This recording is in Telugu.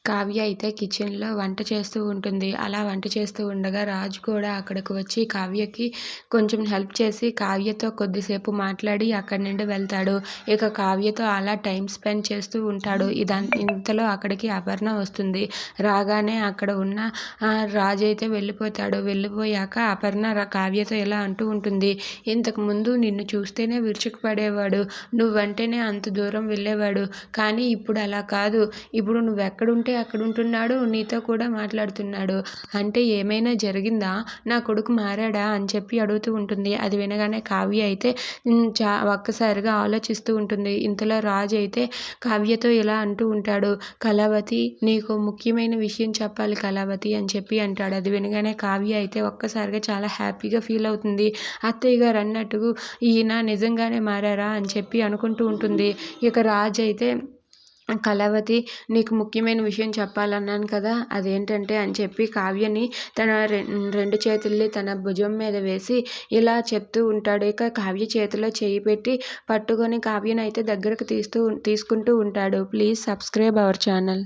కావ్య అయితే కిచెన్‌లో వంట చేస్తూ ఉంటుంది. అలా వంట చేస్తూ ఉండగా రాజు కూడా అక్కడికి వచ్చి కావ్యకి కొంచెం హెల్ప్ చేసి కావ్యతో కొద్దిసేపు మాట్లాడి అక్కడి నుండి వెళ్తాడు. ఇక కావ్యతో అలా టైం స్పెండ్ చేస్తూ ఉంటాడు. ఇంతలో అక్కడికి అపర్ణ వస్తుంది. రాగానే అక్కడ ఉన్న రాజు అయితే వెళ్ళిపోతాడు. వెళ్ళిపోయాక అపర్ణ కావ్యతో ఇలా అంటూ ఉంటుంది. ఇంతకుముందు నిన్ను చూస్తేనే విరుచుకుపడేవాడు. నువ్వంటేనే అంత దూరం వెళ్ళేవాడు. కానీ ఇప్పుడు అలా కాదు. ఇప్పుడు నువ్వెక్కడుంటే అక్కడుంటున్నాడు. నీతో కూడా మాట్లాడుతున్నాడు. అంటే ఏమైనా జరిగిందా? నా కొడుకు మారాడా? అని చెప్పి అడుగుతూ ఉంటుంది. అది వినగానే కావ్య అయితే ఒక్కసారిగా ఆలోచిస్తూ ఉంటుంది. ఇంతలో రాజు అయితే కావ్యతో ఇలా అంటూ ఉంటాడు. కళావతి, నీకు ముఖ్యమైన విషయం చెప్పాలి కళావతి అని చెప్పి అంటాడు. అది వినగానే కావ్య అయితే ఒక్కసారిగా చాలా హ్యాపీగా ఫీల్ అవుతుంది. అత్తయ్య గారు అన్నట్టు ఈయన నిజంగానే మారారా అని చెప్పి అనుకుంటూ ఉంటుంది. ఇక రాజు అయితే కళావతి, నీకు ముఖ్యమైన విషయం చెప్పాలన్నాను కదా, అదేంటంటే అని చెప్పి కావ్యని తన రెండు చేతుల్ని తన భుజం మీద వేసి ఇలా చెప్తూ ఉంటాడు. ఇక కావ్య చేతిలో చేయి పెట్టి పట్టుకొని కావ్యని అయితే దగ్గరకు తీసుకుంటూ ఉంటాడు. Please subscribe our channel.